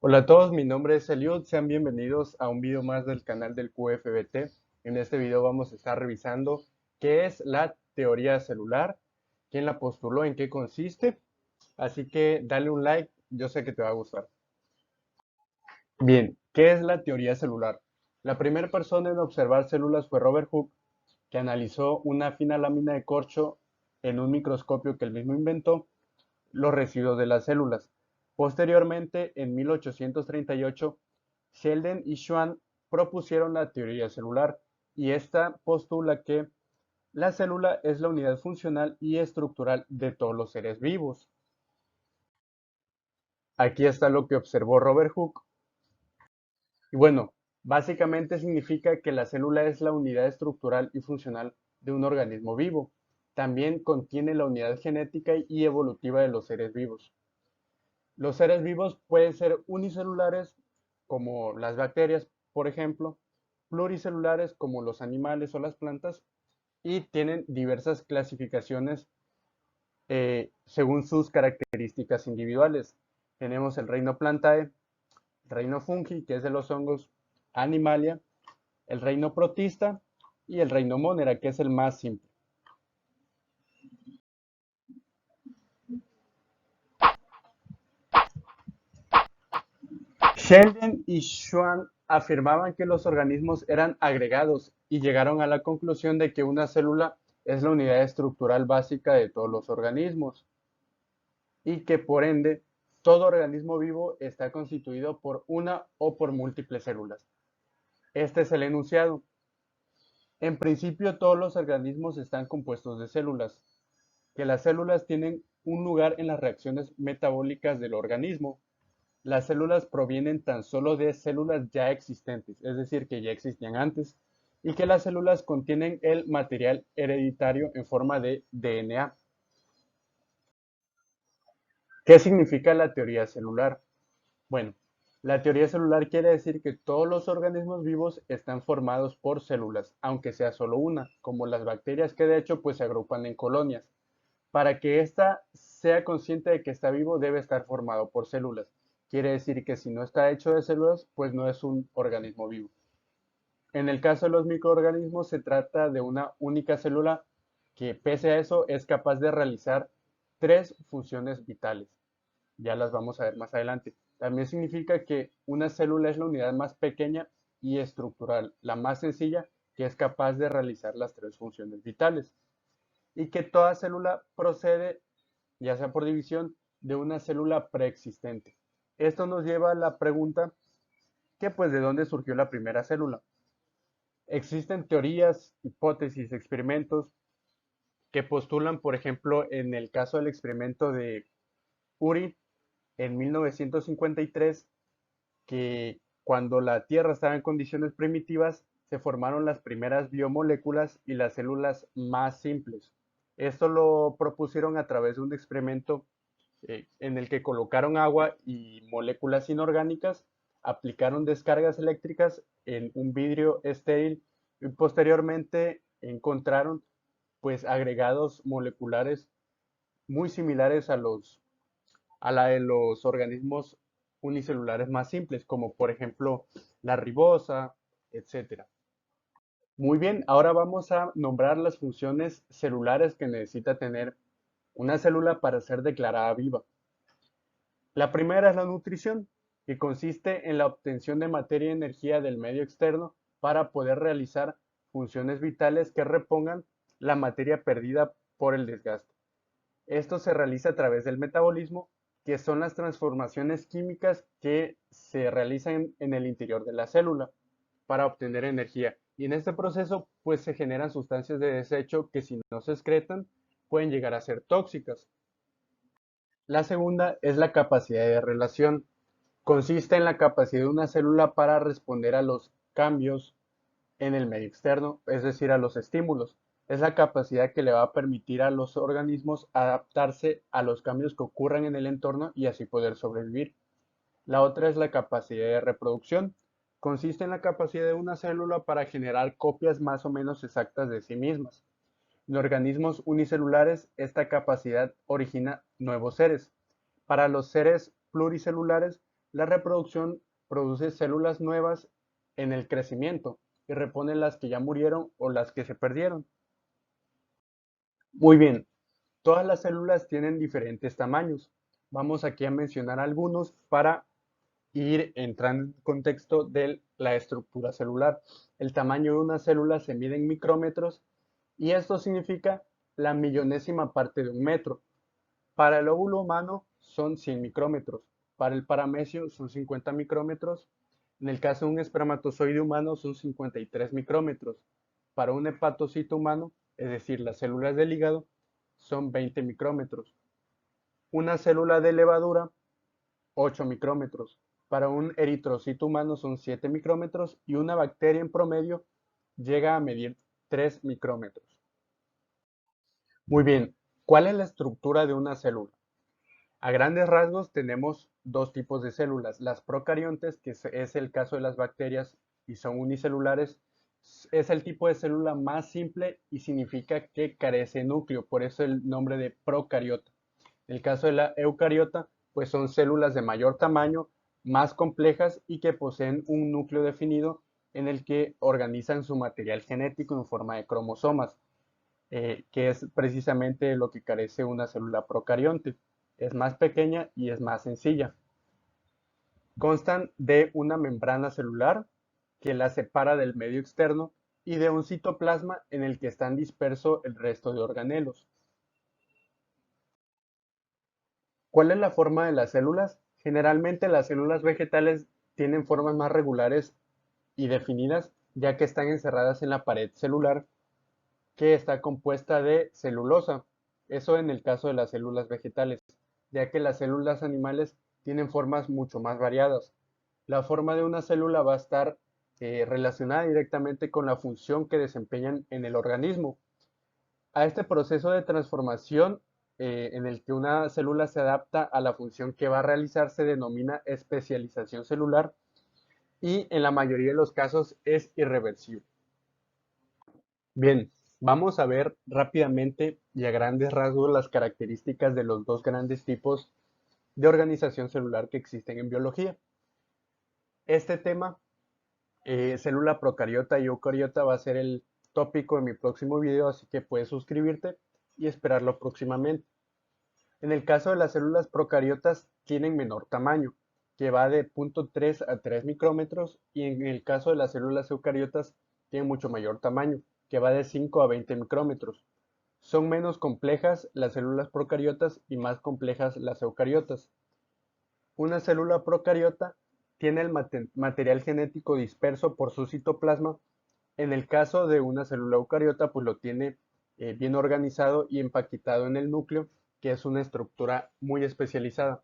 Hola a todos, mi nombre es Eliud, sean bienvenidos a un video más del canal del QFBT. En este video vamos a estar revisando qué es la teoría celular, quién la postuló, en qué consiste, así que dale un like, yo sé que te va a gustar. Bien, ¿qué es la teoría celular? La primera persona en observar células fue Robert Hooke, que analizó una fina lámina de corcho en un microscopio que él mismo inventó los residuos de las células. Posteriormente, en 1838, Sheldon y Schwann propusieron la teoría celular, y esta postula que la célula es la unidad funcional y estructural de todos los seres vivos. Aquí está lo que observó Robert Hooke. Y bueno, básicamente significa que la célula es la unidad estructural y funcional de un organismo vivo. También contiene la unidad genética y evolutiva de los seres vivos. Los seres vivos pueden ser unicelulares, como las bacterias, por ejemplo, pluricelulares, como los animales o las plantas, y tienen diversas clasificaciones según sus características individuales. Tenemos el reino Plantae, el reino Fungi, que es de los hongos, Animalia, el reino Protista y el reino Monera, que es el más simple. Sheldon y Schwann afirmaban que los organismos eran agregados y llegaron a la conclusión de que una célula es la unidad estructural básica de todos los organismos y que por ende todo organismo vivo está constituido por una o por múltiples células. Este es el enunciado. En principio todos los organismos están compuestos de células, que las células tienen un lugar en las reacciones metabólicas del organismo. Las células provienen tan solo de células ya existentes, es decir, que ya existían antes, y que las células contienen el material hereditario en forma de DNA. ¿Qué significa la teoría celular? Bueno, la teoría celular quiere decir que todos los organismos vivos están formados por células, aunque sea solo una, como las bacterias que de hecho pues se agrupan en colonias. Para que ésta sea consciente de que está vivo, debe estar formado por células. Quiere decir que si no está hecho de células, pues no es un organismo vivo. En el caso de los microorganismos, se trata de una única célula que, pese a eso, es capaz de realizar tres funciones vitales. Ya las vamos a ver más adelante. También significa que una célula es la unidad más pequeña y estructural, la más sencilla, que es capaz de realizar las tres funciones vitales. Y que toda célula procede, ya sea por división, de una célula preexistente. Esto nos lleva a la pregunta que pues de dónde surgió la primera célula. Existen teorías, hipótesis, experimentos que postulan, por ejemplo, en el caso del experimento de Uri en 1953, que cuando la Tierra estaba en condiciones primitivas, se formaron las primeras biomoléculas y las células más simples. Esto lo propusieron a través de un experimento en el que colocaron agua y moléculas inorgánicas, aplicaron descargas eléctricas en un vidrio estéril y posteriormente encontraron pues agregados moleculares muy similares a la de los organismos unicelulares más simples, como por ejemplo la ribosa, etcétera. Muy bien, ahora vamos a nombrar las funciones celulares que necesita tener una célula para ser declarada viva. La primera es la nutrición, que consiste en la obtención de materia y energía del medio externo para poder realizar funciones vitales que repongan la materia perdida por el desgaste. Esto se realiza a través del metabolismo, que son las transformaciones químicas que se realizan en el interior de la célula para obtener energía. Y en este proceso, pues se generan sustancias de desecho que si no se excretan, pueden llegar a ser tóxicas. La segunda es la capacidad de relación. Consiste en la capacidad de una célula para responder a los cambios en el medio externo, es decir, a los estímulos. Es la capacidad que le va a permitir a los organismos adaptarse a los cambios que ocurran en el entorno y así poder sobrevivir. La otra es la capacidad de reproducción. Consiste en la capacidad de una célula para generar copias más o menos exactas de sí mismas. En organismos unicelulares, esta capacidad origina nuevos seres. Para los seres pluricelulares, La reproducción produce células nuevas en el crecimiento y repone las que ya murieron o las que se perdieron. Muy bien, todas las células tienen diferentes tamaños. Vamos aquí a mencionar algunos para ir entrando en contexto de la estructura celular. El tamaño de una célula se mide en micrómetros y esto significa la millonésima parte de un metro. Para el óvulo humano son 100 micrómetros, para el paramecio son 50 micrómetros, en el caso de un espermatozoide humano son 53 micrómetros, para un hepatocito humano, es decir, las células del hígado, son 20 micrómetros. Una célula de levadura, 8 micrómetros. Para un eritrocito humano son 7 micrómetros y una bacteria en promedio llega a medir 3 micrómetros. Muy bien, ¿cuál es la estructura de una célula? A grandes rasgos tenemos dos tipos de células, las procariontes, que es el caso de las bacterias y son unicelulares, es el tipo de célula más simple y significa que carece de núcleo, por eso el nombre de procariota. En el caso de la eucariota, pues son células de mayor tamaño, más complejas y que poseen un núcleo definido en el que organizan su material genético en forma de cromosomas, que es precisamente lo que carece una célula procarionte. Es más pequeña y es más sencilla. Constan de una membrana celular que la separa del medio externo y de un citoplasma en el que están dispersos el resto de organelos. ¿Cuál es la forma de las células? Generalmente las células vegetales tienen formas más regulares y definidas, ya que están encerradas en la pared celular, que está compuesta de celulosa. Eso en el caso de las células vegetales, ya que las células animales tienen formas mucho más variadas. La forma de una célula va a estar relacionada directamente con la función que desempeñan en el organismo. A este proceso de transformación en el que una célula se adapta a la función que va a realizar se denomina especialización celular y en la mayoría de los casos es irreversible. Bien, vamos a ver rápidamente y a grandes rasgos las características de los dos grandes tipos de organización celular que existen en biología. Este tema, célula procariota y eucariota, va a ser el tópico de mi próximo video, así que puedes suscribirte y esperarlo próximamente. En el caso de las células procariotas tienen menor tamaño, que va de 0.3 a 3 micrómetros, y en el caso de las células eucariotas tienen mucho mayor tamaño, que va de 5 a 20 micrómetros. Son menos complejas las células procariotas y más complejas las eucariotas. Una célula procariota tiene el material genético disperso por su citoplasma. En el caso de una célula eucariota, pues lo tiene bien organizado y empaquetado en el núcleo, que es una estructura muy especializada.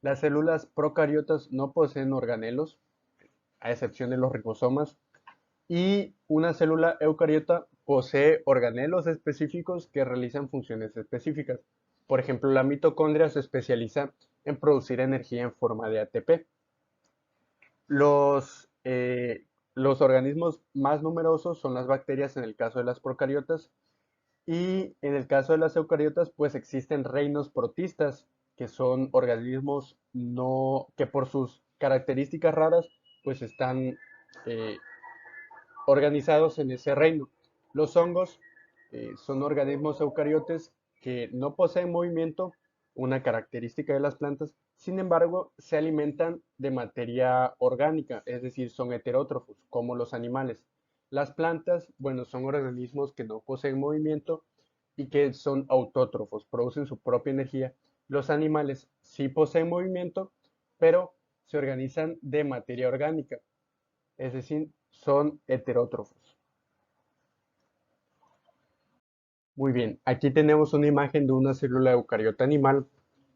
Las células procariotas no poseen organelos, a excepción de los ribosomas, y una célula eucariota posee organelos específicos que realizan funciones específicas. Por ejemplo, la mitocondria se especializa en producir energía en forma de ATP. Los organismos más numerosos son las bacterias en el caso de las procariotas y en el caso de las eucariotas pues existen reinos protistas que son organismos que por sus características raras pues están eh, organizados en ese reino. Los hongos son organismos eucariotes que no poseen movimiento, una característica de las plantas, sin embargo, se alimentan de materia orgánica, es decir, son heterótrofos, como los animales. Las plantas, bueno, son organismos que no poseen movimiento y que son autótrofos, producen su propia energía. Los animales sí poseen movimiento, pero se organizan de materia orgánica, es decir, son heterótrofos. Muy bien, aquí tenemos una imagen de una célula eucariota animal.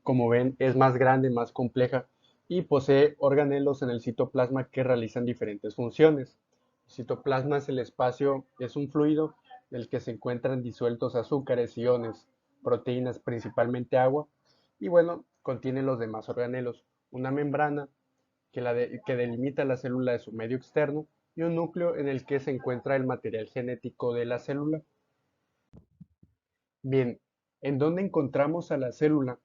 Como ven, es más grande, más compleja y posee organelos en el citoplasma que realizan diferentes funciones. El citoplasma es el espacio, es un fluido en el que se encuentran disueltos azúcares, iones, proteínas, principalmente agua, y bueno, contiene los demás organelos. Una membrana que delimita la célula de su medio externo y un núcleo en el que se encuentra el material genético de la célula. Bien, ¿en dónde encontramos a la célula?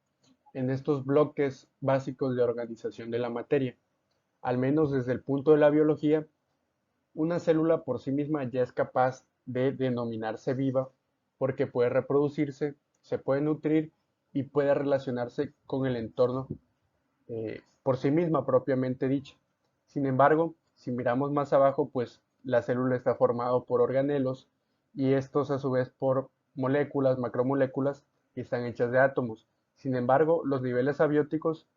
en estos bloques básicos de organización de la materia. Al menos desde el punto de la biología, una célula por sí misma ya es capaz de denominarse viva porque puede reproducirse, se puede nutrir y puede relacionarse con el entorno por sí misma propiamente dicha. Sin embargo, si miramos más abajo, pues la célula está formada por organelos y estos a su vez por moléculas, macromoléculas que están hechas de átomos. Sin embargo, los niveles abióticos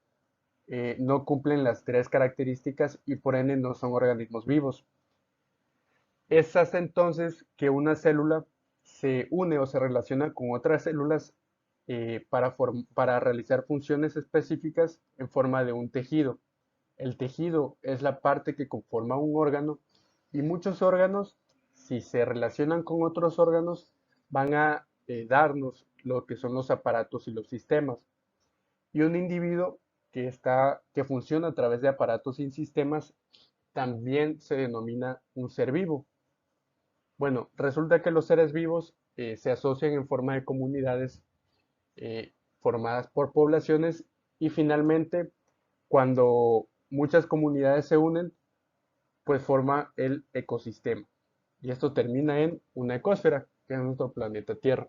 no cumplen las tres características y por ende no son organismos vivos. Es hasta entonces que una célula se une o se relaciona con otras células para realizar funciones específicas en forma de un tejido. El tejido es la parte que conforma un órgano y muchos órganos, si se relacionan con otros órganos, van a darnos lo que son los aparatos y los sistemas. Y un individuo que funciona a través de aparatos y sistemas también se denomina un ser vivo. Bueno, resulta que los seres vivos se asocian en forma de comunidades formadas por poblaciones y finalmente cuando muchas comunidades se unen, pues forma el ecosistema. Y esto termina en una ecosfera, que es nuestro planeta Tierra.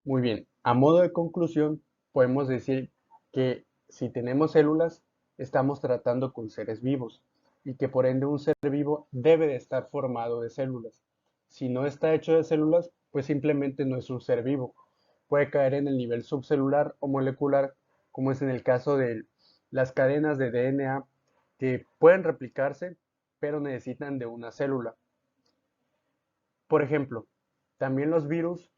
Muy bien, a modo de conclusión, podemos decir que si tenemos células, estamos tratando con seres vivos y que por ende un ser vivo debe de estar formado de células. Si no está hecho de células, pues simplemente no es un ser vivo. Puede caer en el nivel subcelular o molecular, como es en el caso de las cadenas de DNA que pueden replicarse, pero necesitan de una célula. Por ejemplo, también los virus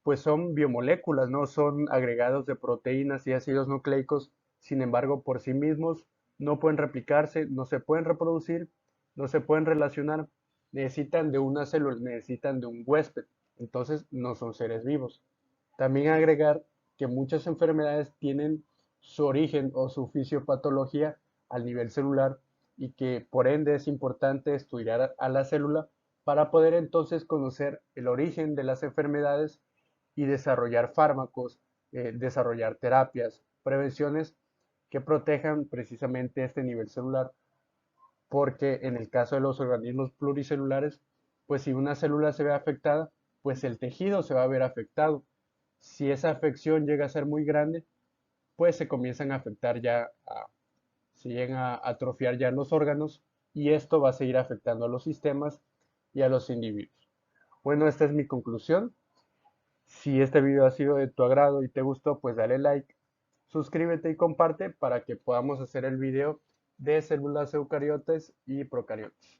pues son biomoléculas, ¿no? Son agregados de proteínas y ácidos nucleicos, sin embargo, por sí mismos no pueden replicarse, no se pueden reproducir, no se pueden relacionar, necesitan de una célula, necesitan de un huésped, entonces no son seres vivos. También agregar que muchas enfermedades tienen su origen o su fisiopatología al nivel celular y que por ende es importante estudiar a la célula para poder entonces conocer el origen de las enfermedades y desarrollar fármacos, desarrollar terapias, prevenciones que protejan precisamente este nivel celular, porque en el caso de los organismos pluricelulares, pues si una célula se ve afectada, pues el tejido se va a ver afectado. Si esa afección llega a ser muy grande, pues se comienzan a afectar se llegan a atrofiar ya los órganos y esto va a seguir afectando a los sistemas y a los individuos. Bueno, esta es mi conclusión. Si este video ha sido de tu agrado y te gustó, pues dale like, suscríbete y comparte para que podamos hacer el video de células eucariotes y procariotes.